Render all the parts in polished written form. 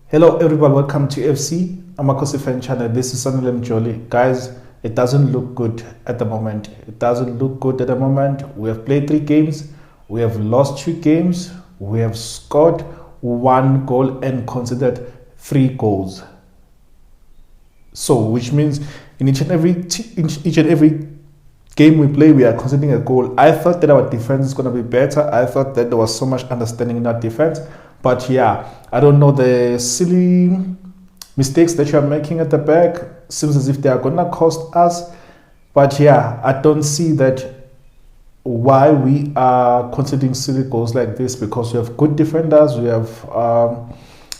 Hello everyone, welcome to FC Amakhosi fan channel. This is Sanilem Jolly. Guys, it doesn't look good at the moment. It doesn't look good at the moment. We have played 3 games. We have lost 2 games. We have scored 1 goal and considered 3 goals. So, which means in each and every game we play, we are conceding a goal. I thought that our defense is going to be better. I thought that there was so much understanding in our defense. But yeah, I don't know, the silly mistakes that you are making at the back seems as if they are going to cost us. But yeah, I don't see that why we are conceding silly goals like this, because we have good defenders. We have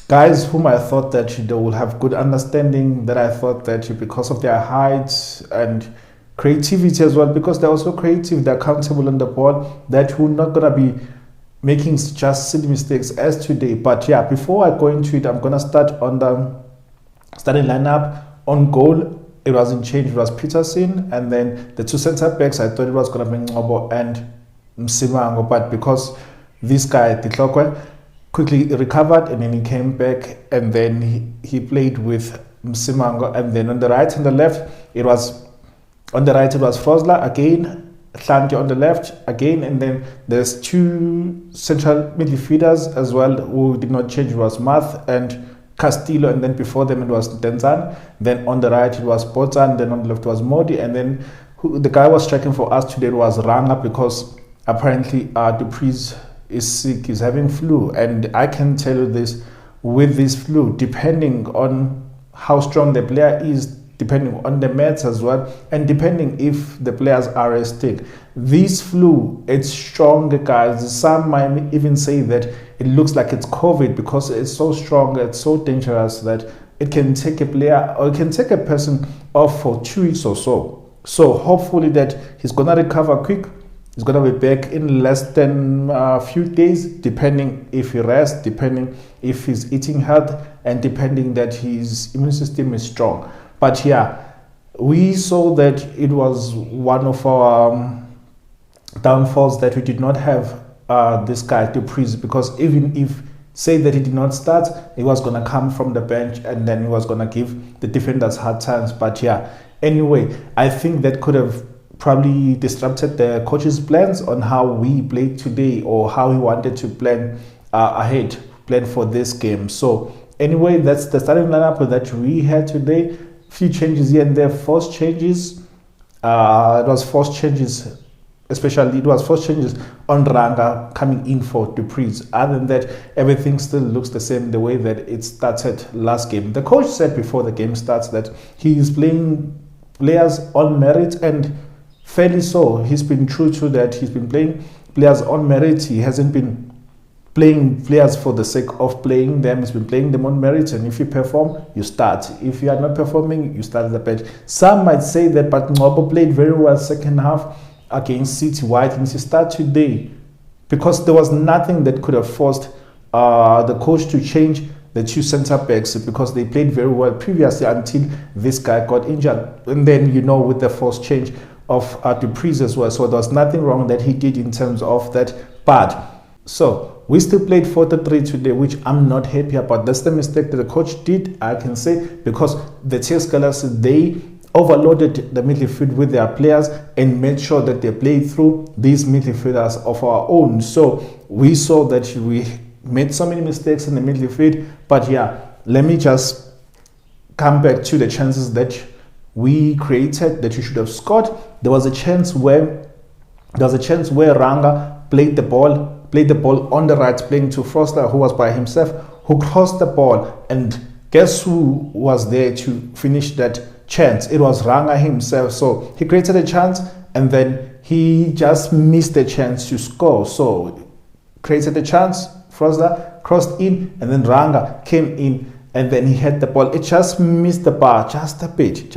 guys whom I thought that they will have good understanding, that I thought that because of their height and creativity as well, because they're also creative, they're comfortable on the ball, that we're not going to be making just silly mistakes as today. But yeah, before I go into it, I'm going to start on the starting lineup. On goal, it wasn't changed. It was Peterson, and then the 2 centre backs, I thought it was going to be Ngobo and Msimango, but because this guy, Titlokwe, quickly recovered and then he came back, and then he played with Msimango, and then on the right and the left, it was Frosler again, Hlanke on the left again, and then there's 2 central midfielders as well who did not change. It was Math and Castillo, and then before them it was Denzan. Then on the right it was Botan, then on the left was Modi, and then the guy was striking for us today was Ranga, because apparently Dupreez is sick, he's having flu. And I can tell you this, with this flu, depending on how strong the player is, depending on the meds as well, and depending if the players are resting, this flu, it's stronger, guys. Some might even say that it looks like it's COVID, because it's so strong, it's so dangerous that it can take a player, or it can take a person off for 2 weeks or so. So hopefully that he's gonna recover quick. He's gonna be back in less than a few days, depending if he rests, depending if he's eating health, and depending that his immune system is strong. But yeah, we saw that it was one of our downfalls that we did not have this guy Dupreez, because even if, say that he did not start, he was going to come from the bench and then he was going to give the defenders hard times. But yeah, anyway, I think that could have probably disrupted the coach's plans on how we played today, or how he wanted to plan plan for this game. So anyway, that's the starting lineup that we had today. Few changes here and there, forced changes. It was forced changes, especially it was forced changes on Ranga coming in for Dupreez. Other than that, everything still looks the same, the way that it started last game. The coach said before the game starts that he is playing players on merit, and fairly so. He's been true to that. He's been playing players on merit. He hasn't been playing players for the sake of playing them. He's been playing them on merit, and if you perform, you start. If you are not performing, you start at the bench. Some might say that, but Ngobo played very well second half against City. Why didn't he start today? Because there was nothing that could have forced the coach to change the 2 centre backs, because they played very well previously until this guy got injured. And then, with the forced change of Dupreez as well. So there was nothing wrong that he did in terms of that. But so we still played 4-3 today, which I'm not happy about. That's the mistake that the coach did, I can say, because the Tseki, they overloaded the midfield with their players and made sure that they played through these midfielders of our own. So we saw that we made so many mistakes in the midfield. But yeah, let me just come back to the chances that we created that you should have scored. There was a chance where Ranga played the ball on the right, playing to Frosler, who was by himself, who crossed the ball, and guess who was there to finish that chance? It was Ranga himself. So he created a chance, and then he just missed the chance to score. So created a chance, Frosler crossed in, and then Ranga came in, and then he had the ball. It just missed the bar, just a bit.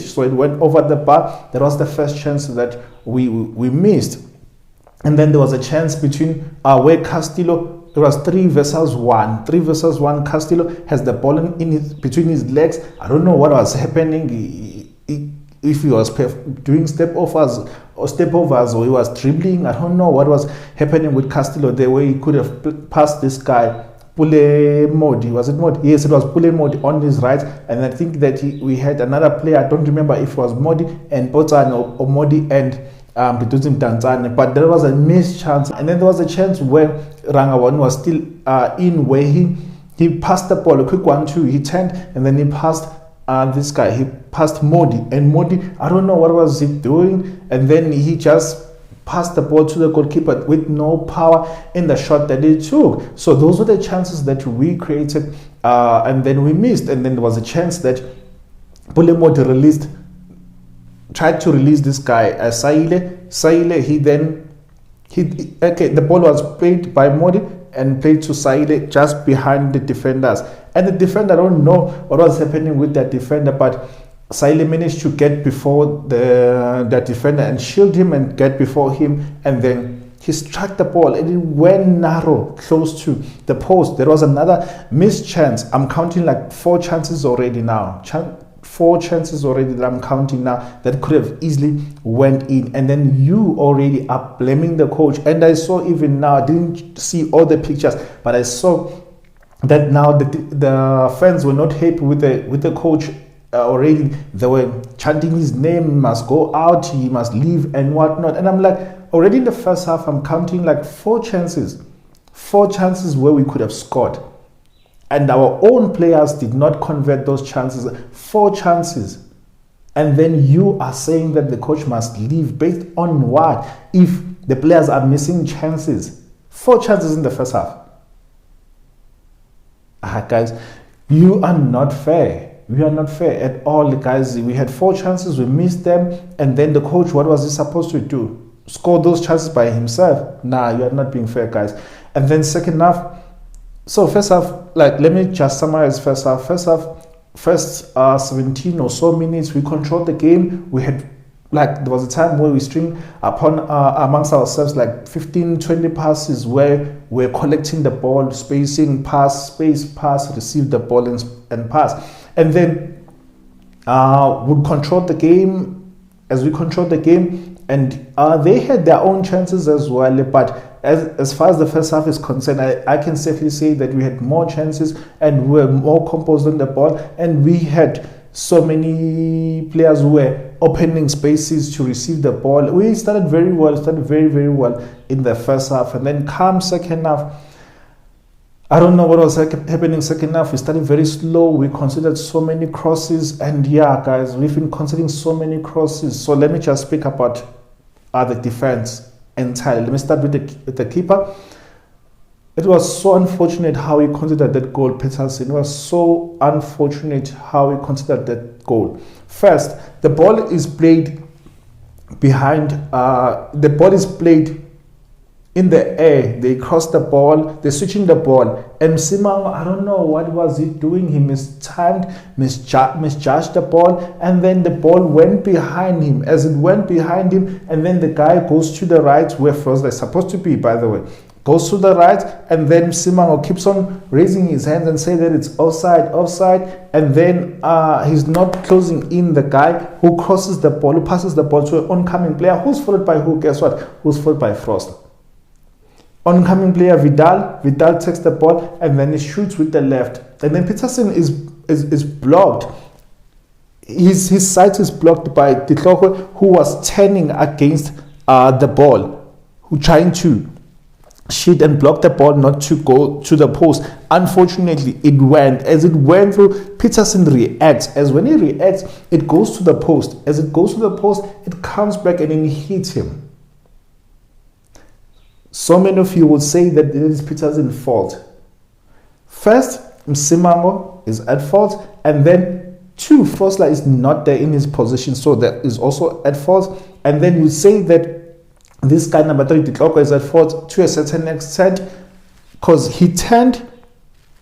So it went over the bar. That was the first chance that we missed. And then there was a chance between where Castillo, it was 3 versus 1. Castillo has the ball between his legs. I don't know what was happening. If he was doing step overs, or he was dribbling. I don't know what was happening with Castillo, the way he could have passed this guy Pule Modi. Was it Modi? Yes, it was Pule Modi on his right. And I think that we had another player. I don't remember if it was Modi and Potsane or Modi and Bituzim Tanzania. But there was a missed chance. And then there was a chance where Rangawan was still in, where he passed the ball, a quick 1-2. He turned and then he passed this guy. He passed Modi. And Modi, I don't know what was he doing. And then he just passed the ball to the goalkeeper with no power in the shot that he took. So those were the chances that we created, and then we missed. And then there was a chance that Pulemodi tried to release this guy, Saile. The ball was played by Modi and played to Saile just behind the defenders. And the defender, I don't know what was happening with that defender, but Saile managed to get before the defender and shield him and get before him, and then he struck the ball and it went narrow, close to the post. There was another missed chance. I'm counting like 4 chances already now. 4 chances already that I'm counting now that could have easily went in. And then you already are blaming the coach. And I saw even now, I didn't see all the pictures, but I saw that now the fans were not happy with the coach. Already they were chanting his name, he must go out, he must leave and whatnot. And I'm like, already in the first half, I'm counting like 4 chances where we could have scored, and our own players did not convert those chances. 4 chances, and then you are saying that the coach must leave based on what? If the players are missing chances. 4 chances in the first half. Guys, you are not fair. We are not fair at all, guys. We had 4 chances, we missed them, and then the coach, what was he supposed to do? Score those chances by himself? Nah, you are not being fair, guys. And then second half, so first half, like, let me just summarize first half. First 17 or so minutes, we controlled the game. We had, like, there was a time where we string upon amongst ourselves like 15-20 passes where we're collecting the ball, spacing, pass, space, pass, receive the ball and pass. And then we controlled the game. As we controlled the game, and they had their own chances as well. But as far as the first half is concerned, I can safely say that we had more chances and we were more composed on the ball. And we had so many players who were opening spaces to receive the ball. We started very well, very, very well in the first half. And then come second half, I don't know what was happening second half. We started very slow. We considered so many crosses. And yeah, guys, we've been considering so many crosses. So let me just speak about the defense entirely. Let me start with the keeper. It was so unfortunate how he considered that goal, Peterson. It was so unfortunate how he considered that goal. First, the ball is played behind. The ball is played in the air. They cross the ball, they're switching the ball, and Simang, I don't know what was he doing. He mistimed, misjudged the ball, and then the ball went behind him. As it went behind him, and then the guy goes to the right, where Frost is supposed to be, by the way, goes to the right, and then Simang keeps on raising his hands and say that it's offside, and then he's not closing in the guy who crosses the ball, who passes the ball to an oncoming player, who's followed by who? Guess what? Who's followed by Frost. Oncoming player Vidal takes the ball and then he shoots with the left. And then Peterson is blocked. His sight is blocked by Titloko, who was turning against the ball, who trying to shoot and block the ball not to go to the post. Unfortunately, it went. As it went through, Peterson reacts. As when he reacts, it goes to the post. As it goes to the post, it comes back and then hits him. So many of you would say that it is Peterson's fault. First, Msimango is at fault, and then 2, Frosler is not there in his position, so that is also at fault. And then you say that this guy number 3, Ditloko, is at fault to a certain extent because he turned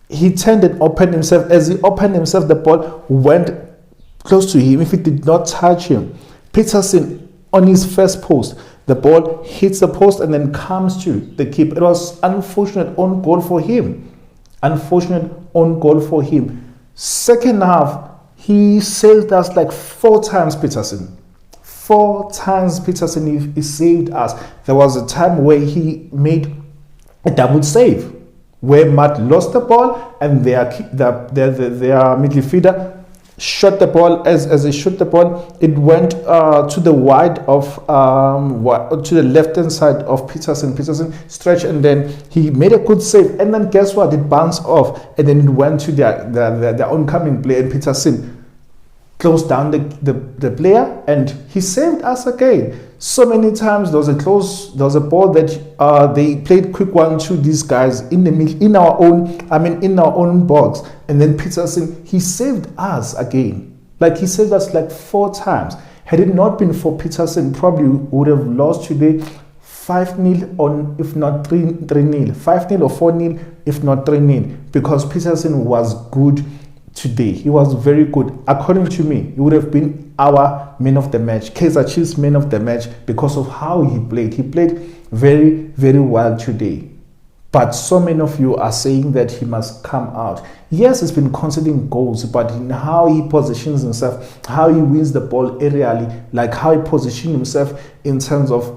and opened himself. As he opened himself, the ball went close to him. If it did not touch him, Peterson on his first post, the ball hits the post and then comes to the keeper. It was unfortunate own goal for him. Second half, he saved us like 4 times, Peterson. 4 times Peterson he saved us. There was a time where he made a double save. where Matt lost the ball and their midfielder shot the ball. As they shot the ball, it went to the wide of to the left hand side of Peterson. Peterson stretched and then he made a good save. And then guess what? It bounced off and then it went to their oncoming player, and Peterson closed down the player and he saved us again. So many times there was a ball that they played quick 1-2 these guys in our own box, and then Peterson, he saved us again. Like he saved us like 4 times. Had it not been for Peterson, probably would have lost today 5-0 or if not 3-0, 5-0 or 4-0 if not 3-0, because Peterson was good today. He was very good. According to me, he would have been our man of the match, Kaizer Chiefs man of the match, because of how he played. He played very, very well today. But so many of you are saying that he must come out. Yes, he's been conceding goals, but in how he positions himself, how he wins the ball aerially, like how he positions himself in terms of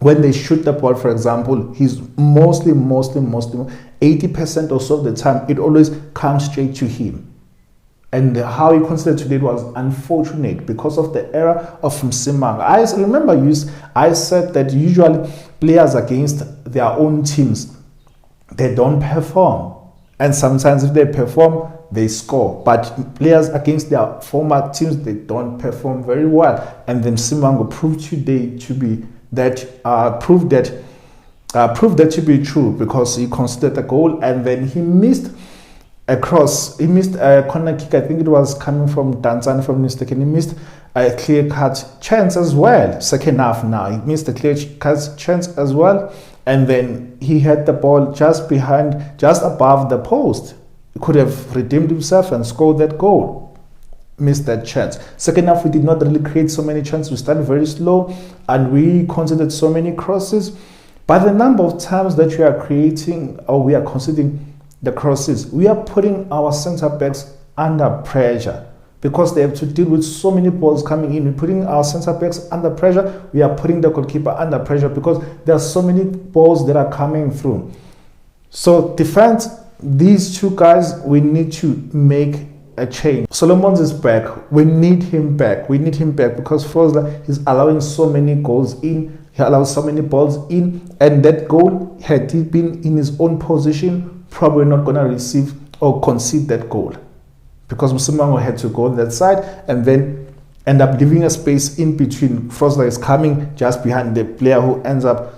when they shoot the ball, for example, he's mostly 80% or so of the time, it always comes straight to him. And how he considered today was unfortunate because of the error of Msimang. I remember I said that usually players against their own teams, they don't perform. And sometimes if they perform, they score. But players against their former teams, they don't perform very well. And then Msimang proved today to be that, proved that to be true, because he considered a goal and then he missed a cross. He missed a corner kick. I think it was coming from Danzan, from Ntseki. He missed a clear-cut chance as well. Second half now, he missed a clear-cut chance as well. And then he had the ball just above the post. He could have redeemed himself and scored that goal. Missed that chance. Second half, we did not really create so many chances. We started very slow and we conceded so many crosses. By the number of times that we are creating or we are conceding the crosses, we are putting our centre backs under pressure because they have to deal with so many balls coming in. We're putting our centre backs under pressure. We are putting the goalkeeper under pressure because there are so many balls that are coming through. So defense, these two guys, we need to make a change. Solomons is back. We need him back. We need him back because Fosler is allowing so many goals in. He allows so many balls in, and that goal, had he been in his own position, probably not going to receive or concede that goal, because Msimang had to go that side and then end up leaving a space in between. Fosler is coming just behind the player who ends up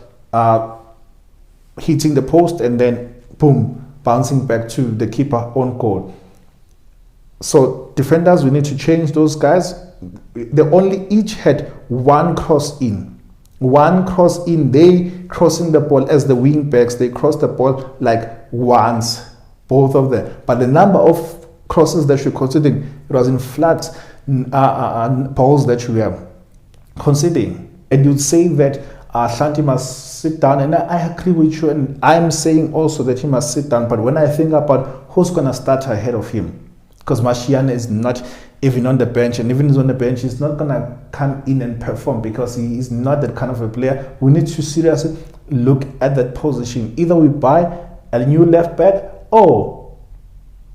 hitting the post and then boom, bouncing back to the keeper on goal. So defenders, we need to change those guys. They only each had one cross in. They crossing the ball as the wing backs. They crossed the ball like once, both of them. But the number of crosses that you're considering, it was in flat balls that you are considering. And you'd say that Shanti must sit down, and I agree with you, and I'm saying also that he must sit down. But when I think about who's going to start ahead of him, because Mashiane is not even on the bench, and even if he's on the bench, he's not going to come in and perform because he is not that kind of a player. We need to seriously look at that position. Either we buy a new left back or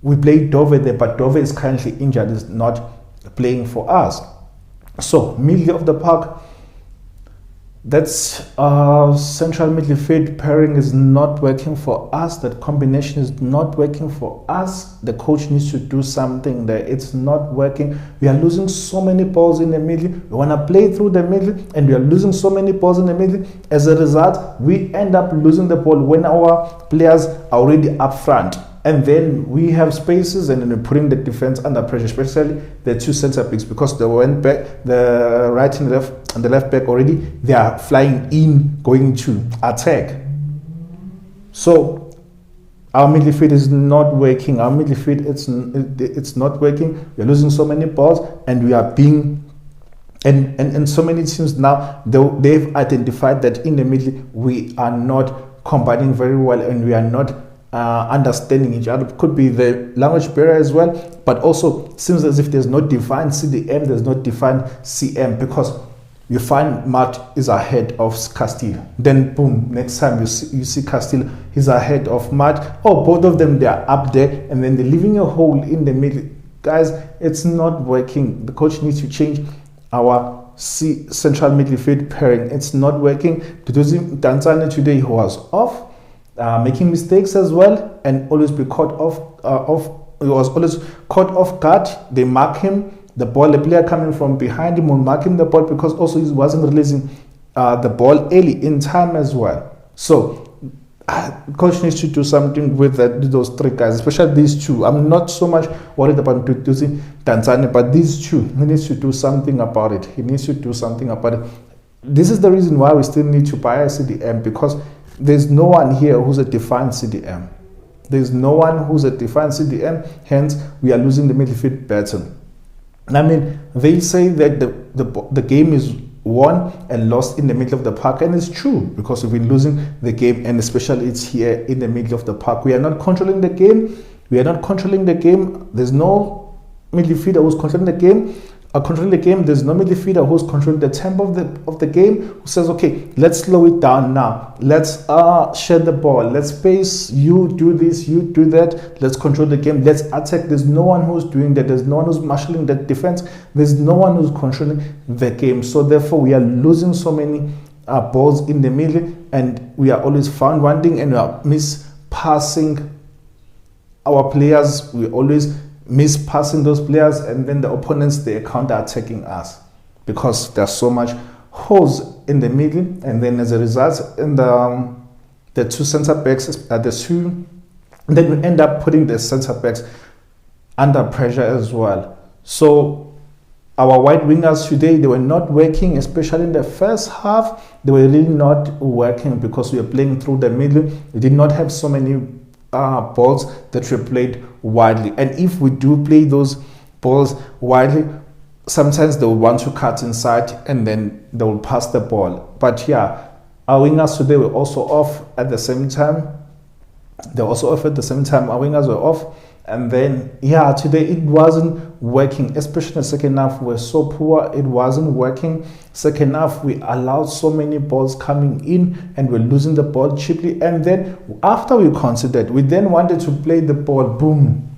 we play Dove there, but Dove is currently injured, is not playing for us. So middle of the park, that's central midfield pairing is not working for us. That combination is not working for us. The coach needs to do something there. It's not working. We are losing so many balls in the middle. We want to play through the middle and we are losing so many balls in the middle. As a result, we end up losing the ball when our players are already up front. And then we have spaces and then we're putting the defense under pressure, especially the two centre backs, because they went back, the right and left, and the left back already, they are flying in, going to attack. So our midfield is not working. Our midfield, it's not working. We're losing so many balls and we are being, and so many teams now, they've identified that in the middle, we are not combining very well and we are not understanding each other. Could be the language barrier as well, but also seems as if there's no defined CDM, there's no defined CM, because You find Matt is ahead of Castile. Then boom, next time you see Castile, he's ahead of Matt. Oh, both of them, they are up there, and then they're leaving a hole in the middle. Guys, it's not working. The coach needs to change our central midfield pairing. It's not working. Tanzania today, who was off, making mistakes as well, and always be caught he was always caught off guard. They mark him. The player coming from behind him will mark him the ball, because also he wasn't releasing the ball early in time as well. So coach needs to do something with those three guys, especially these two. I'm not so much worried about introducing Tanzania, but these two, he needs to do something about it. He needs to do something about it. This is the reason why we still need to buy a CDM, because there's no one here who's a defined CDM. There's no one who's a defined CDM, hence we are losing the midfield battle. I mean, they say that the game is won and lost in the middle of the park, and it's true, because we've been losing the game, and especially it's here in the middle of the park. We are not controlling the game. There's no midfielder who's controlling the game. There's no midfielder who's controlling the tempo of the game, who says, okay, let's slow it down now. Let's share the ball. Let's pace. You do this, you do that. Let's control the game. Let's attack. There's no one who's doing that. There's no one who's marshalling the defense. There's no one who's controlling the game. So therefore, we are losing so many balls in the middle, and we are always found wanting, and we are mispassing our players. We always mispassing those players, and then the opponents, they are counter-attacking us because there's so much holes in the middle, and then as a result, in the two center backs then we end up putting the center backs under pressure as well. So our wide wingers today, they were not working, especially in the first half. They were really not working because we were playing through the middle. We did not have so many balls that were played widely, and if we do play those balls widely, sometimes they will want to cut inside and then they will pass the ball. But yeah, our wingers today were also off at the same time. Our wingers were off, and then yeah, today it wasn't working, especially in the second half. We were so poor, it wasn't working. Second half, we allowed so many balls coming in, and we're losing the ball cheaply. And then after we considered, we then wanted to play the ball, boom,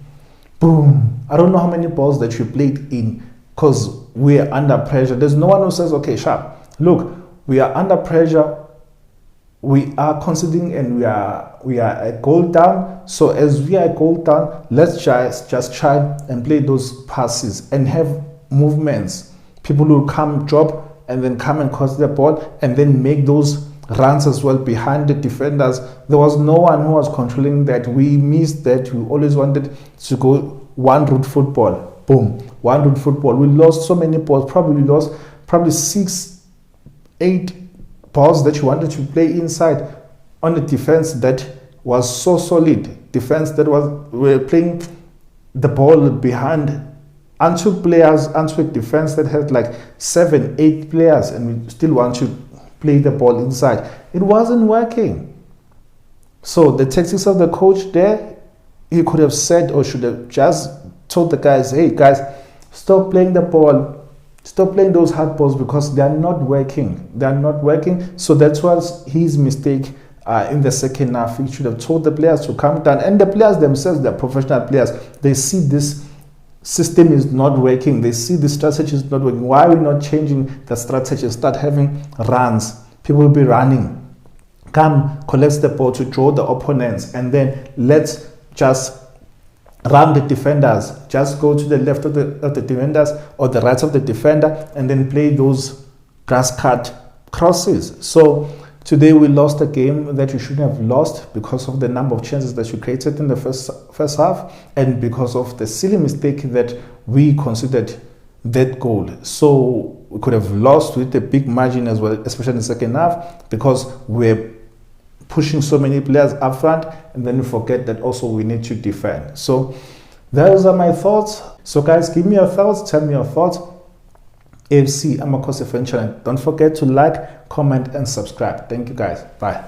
boom. I don't know how many balls that we played in, because we are under pressure. There's no one who says, okay, sharp, look, we are under pressure, we are conceding, and we are a goal down. So as we are a goal down, let's just try and play those passes and have movements. People will come, drop, and then come and cross the ball, and then make those runs as well behind the defenders. There was no one who was controlling that. We missed that. We always wanted to go one route football. Boom, one route football. We lost so many balls. We lost 6, 8 balls that you wanted to play inside on the defense that was so solid. Defense that we're playing the ball behind unto a defense that had like 7, 8 players, and we still want to play the ball inside. It wasn't working. So the tactics of the coach there, he could have said, or should have just told the guys, hey guys, stop playing the ball, stop playing those hard balls, because they are not working. So that was his mistake in the second half. He should have told the players to calm down, and the players themselves, they're professional players. They see this system is not working. They see the strategy is not working. Why are we not changing the strategy? Start having runs. People will be running. Come, collect the ball to draw the opponents, and then let's just run the defenders. Just go to the left of the defenders or the right of the defender, and then play those grass cut crosses. So today we lost a game that we shouldn't have lost because of the number of chances that we created in the first half, and because of the silly mistake that we considered that goal. So we could have lost with a big margin as well, especially in the second half, because we're pushing so many players up front, and then we forget that also we need to defend. So those are my thoughts. So guys, give me your thoughts, tell me your thoughts. AFC Amakhosi fan channel. Don't forget to like, comment, and subscribe. Thank you guys. Bye.